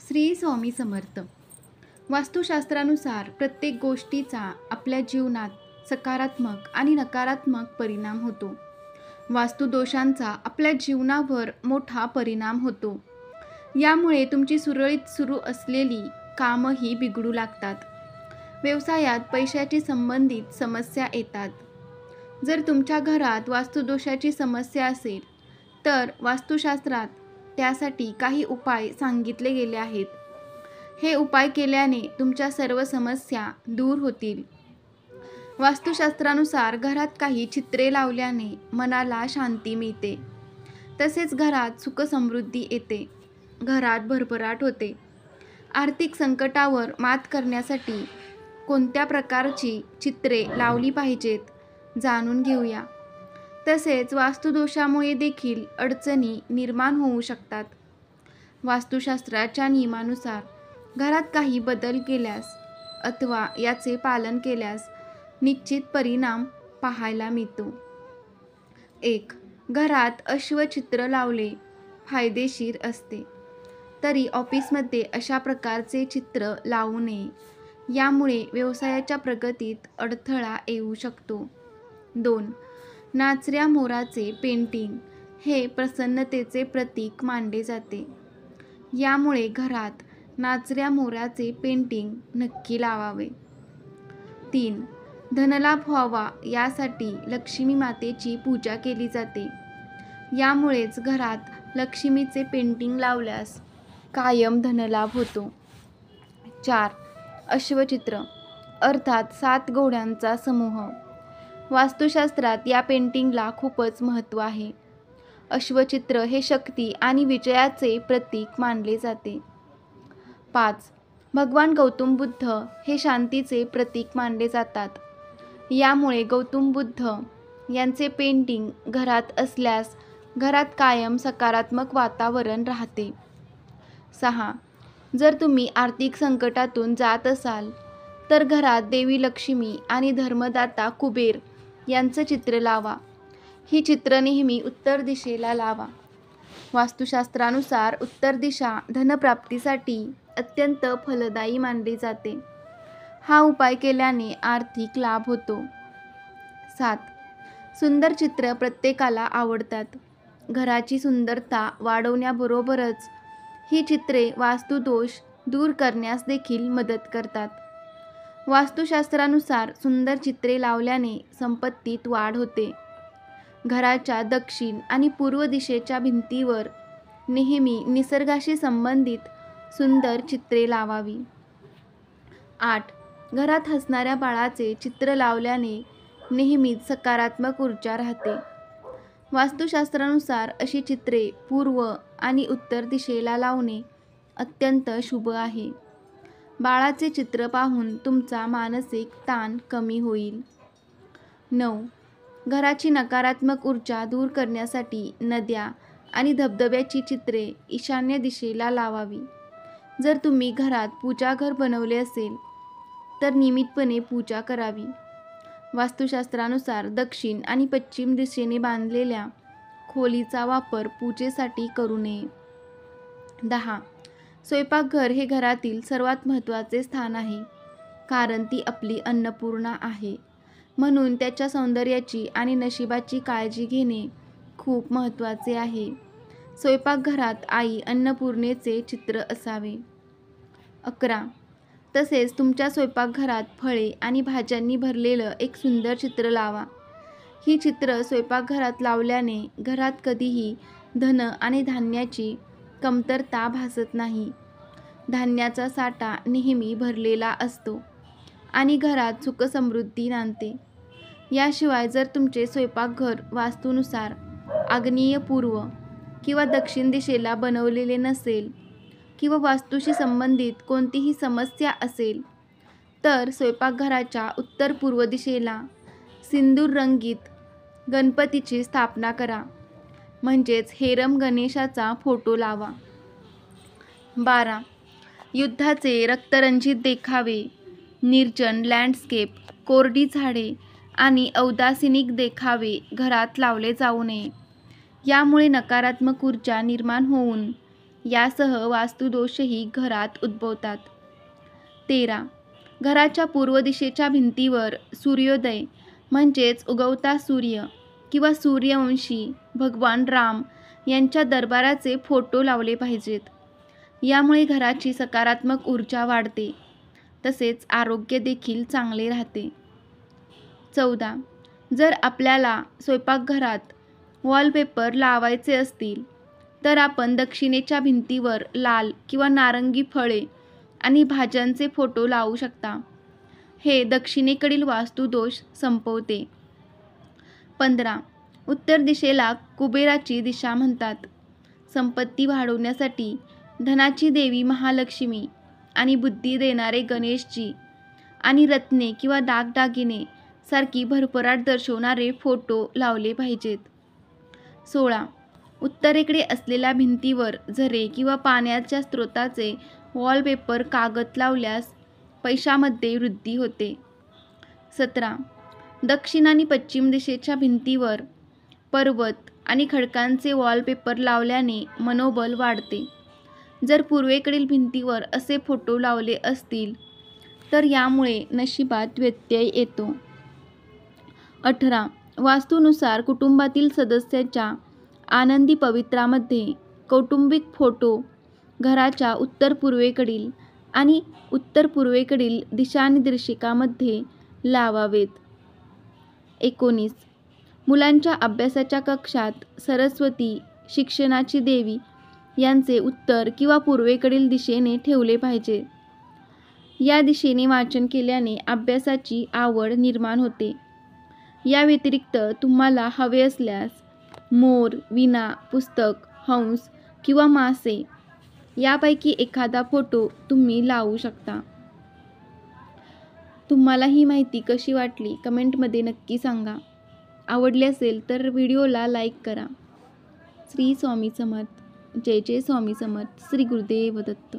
श्री स्वामी समर्थ. वास्तुशास्त्रानुसार प्रत्येक गोष्टीचा आपल्या जीवनात सकारात्मक आणि नकारात्मक परिणाम होतो. वास्तुदोषांचा आपल्या जीवनावर मोठा परिणाम होतो. यामुळे तुमची सुरळीत सुरू असलेली कामंही बिघडू लागतात. व्यवसायात पैशाची संबंधित समस्या येतात. जर तुमच्या घरात वास्तुदोषाची समस्या असेल तर वास्तुशास्त्रात त्यासाठी काही उपाय सांगितले गेले आहेत. हे उपाय केल्याने तुमच्या सर्व समस्या दूर होतील. वास्तुशास्त्रानुसार घरात काही चित्रे लावल्याने मनाला शांती मिळते. तसेच घरात सुखसमृद्धी येते. घरात भरभराट होते. आर्थिक संकटावर मात करण्यासाठी कोणत्या प्रकारची चित्रे लावली पाहिजेत जाणून घेऊया. तसेच वास्तुदोषामुळे देखील अडचणी निर्माण होऊ शकतात. वास्तुशास्त्राच्या नियमानुसार घरात काही बदल केल्यास अथवा याचे पालन केल्यास निश्चित परिणाम पाहायला मिळतो. 1. घरात अश्वचित्र लावले फायदेशीर असते. तरी ऑफिसमध्ये अशा प्रकारचे चित्र लावू नये. यामुळे व्यवसायाच्या प्रगतीत अडथळा येऊ शकतो. 2. नाचऱ्या मोराचे पेंटिंग हे प्रसन्नतेचे प्रतीक मानले जाते. यामुळे घरात नाचऱ्या मोराचे पेंटिंग नक्की लावावे. 3. धनलाभ व्हावा यासाठी लक्ष्मी मातेची पूजा केली जाते. यामुळेच घरात लक्ष्मीचे पेंटिंग लावल्यास कायम धनलाभ होतो. 4. अश्वचित्र अर्थात 7 घोड्यांचा समूह. वास्तुशास्त्रात या पेंटिंगला खूपच महत्त्व आहे. अश्वचित्र हे शक्ती आणि विजयाचे प्रतीक मानले जाते. 5. भगवान गौतम बुद्ध हे शांतीचे प्रतीक मानले जातात. यामुळे गौतम बुद्ध यांचे पेंटिंग घरात असल्यास घरात कायम सकारात्मक वातावरण राहते. 6. जर तुम्ही आर्थिक संकटातून जात असाल तर घरात देवी लक्ष्मी आणि धर्मदाता कुबेर यांचं चित्र लावा. ही चित्र नेहमी उत्तर दिशेला लावा. वास्तुशास्त्रानुसार उत्तर दिशा धनप्राप्तीसाठी अत्यंत फलदायी मानली जाते. हा उपाय केल्याने आर्थिक लाभ होतो. 7. सुंदर चित्र प्रत्येकाला आवडतात. घराची सुंदरता वाढवण्याबरोबरच ही चित्रे वास्तुदोष दूर करण्यास देखील मदत करतात. वास्तुशास्त्रानुसार सुंदर चित्रे लावल्याने संपत्तीत वाढ होते. घराच्या दक्षिण आणि पूर्व दिशेच्या भिंतीवर नेहमी निसर्गाशी संबंधित सुंदर चित्रे लावावी. 8. घरात हसणाऱ्या बाळाचे चित्र लावल्याने नेहमीच सकारात्मक ऊर्जा राहते. वास्तुशास्त्रानुसार अशी चित्रे पूर्व आणि उत्तर दिशेला लावणे अत्यंत शुभ आहे. बाळाचे चित्र पाहून तुमचा मानसिक ताण कमी होईल. 9. घराची नकारात्मक ऊर्जा दूर करण्यासाठी नद्या आणि धबधब्याची चित्रे ईशान्य दिशेला लावावी. जर तुम्ही घरात पूजाघर बनवले असेल तर नियमितपणे पूजा करावी. वास्तुशास्त्रानुसार दक्षिण आणि पश्चिम दिशेने बांधलेल्या खोलीचा वापर पूजेसाठी करू नये. 10. स्वयंपाकघर हे घरातील सर्वात महत्त्वाचे स्थान आहे. कारण ती आपली अन्नपूर्णा आहे. म्हणून त्याच्या सौंदर्याची आणि नशिबाची काळजी घेणे खूप महत्त्वाचे आहे. स्वयंपाकघरात आई अन्नपूर्णेचे चित्र असावे. 11. तसेच तुमच्या स्वयंपाकघरात फळे आणि भाज्यांनी भरलेलं एक सुंदर चित्र लावा. ही चित्र स्वयंपाकघरात लावल्याने घरात कधीही धन आणि धान्याची कमतरता भासत नाही. धान्याचा साठा नेहमी भरलेला असतो आणि घरात सुखसमृद्धी नांदते. याशिवाय जर तुमचे स्वयंपाकघर वास्तुनुसार आग्नेय पूर्व किंवा दक्षिण दिशेला बनवलेले नसेल किंवा वास्तूशी संबंधित कोणतीही समस्या असेल तर स्वयंपाकघराच्या उत्तर पूर्व दिशेला सिंदूर रंगीत गणपतीची स्थापना करा. म्हणजेच हेरम गणेशाचा फोटो लावा. 12. युद्धाचे रक्तरंजित देखावे, निर्जन लँडस्केप, कोरडी झाडे आणि औदासिनिक देखावे घरात लावले जाऊ नये. यामुळे नकारात्मक ऊर्जा निर्माण होऊन यासह वास्तुदोषही घरात उद्भवतात. 13. घराच्या पूर्व दिशेच्या भिंतीवर सूर्योदय म्हणजेच उगवता सूर्य किंवा सूर्यवंशी भगवान राम यांच्या दरबाराचे फोटो लावले पाहिजेत. यामुळे घराची सकारात्मक ऊर्जा वाढते, तसेच आरोग्य देखील चांगले राहते. 14. जर आपल्याला स्वयंपाकघरात वॉलपेपर लावायचे असतील तर आपण दक्षिणेच्या भिंतीवर लाल किंवा नारंगी फळे आणि भाज्यांचे फोटो लावू शकता. हे दक्षिणेकडील वास्तुदोष संपवते. 15. उत्तर दिशेला कुबेराची दिशा म्हणतात. संपत्ती वाढवण्यासाठी धनाची देवी महालक्ष्मी आणि बुद्धी देणारे गणेशजी आणि रत्ने किंवा दागदागिने सारखी भरभराट दर्शवणारे फोटो लावले पाहिजेत. 16. उत्तरेकडे असलेल्या भिंतीवर झरे किंवा पाण्याच्या स्रोताचे वॉलपेपर कागद लावल्यास पैशामध्ये वृद्धी होते. 17. दक्षिण आणि पश्चिम दिशेच्या भिंतीवर पर्वत आणि खडकांचे वॉलपेपर लावल्याने मनोबल वाढते. जर पूर्वेकडील भिंतीवर असे फोटो लावले असतील तर यामुळे नशिबात व्यत्यय येतो. 18. वास्तूनुसार कुटुंबातील सदस्याच्या आनंदी पवित्रामध्ये कौटुंबिक फोटो घराच्या उत्तर पूर्वेकडील आणि उत्तर पूर्वेकडील दिशानिर्देशिकामध्ये लावावेत. 19. मुलांच्या अभ्यासाच्या कक्षात सरस्वती, शिक्षणाची देवी यांचे उत्तर किंवा पूर्वेकडील दिशेने ठेवले पाहिजे. या दिशेने वाचन केल्याने अभ्यासाची आवड निर्माण होते. या व्यतिरिक्त तुम्हाला हवे असल्यास मोर, वीणा, पुस्तक, हंस किंवा मासे यापैकी एखादा फोटो तुम्ही लावू शकता. तुम्हाला ही माहिती कशी वाटली कमेंटमध्ये नक्की सांगा. आवडली असेल तर व्हिडिओला लाईक करा. श्री स्वामी समर्थ. जय जय स्वामी समर्थ. श्री गुरुदेव दत्त.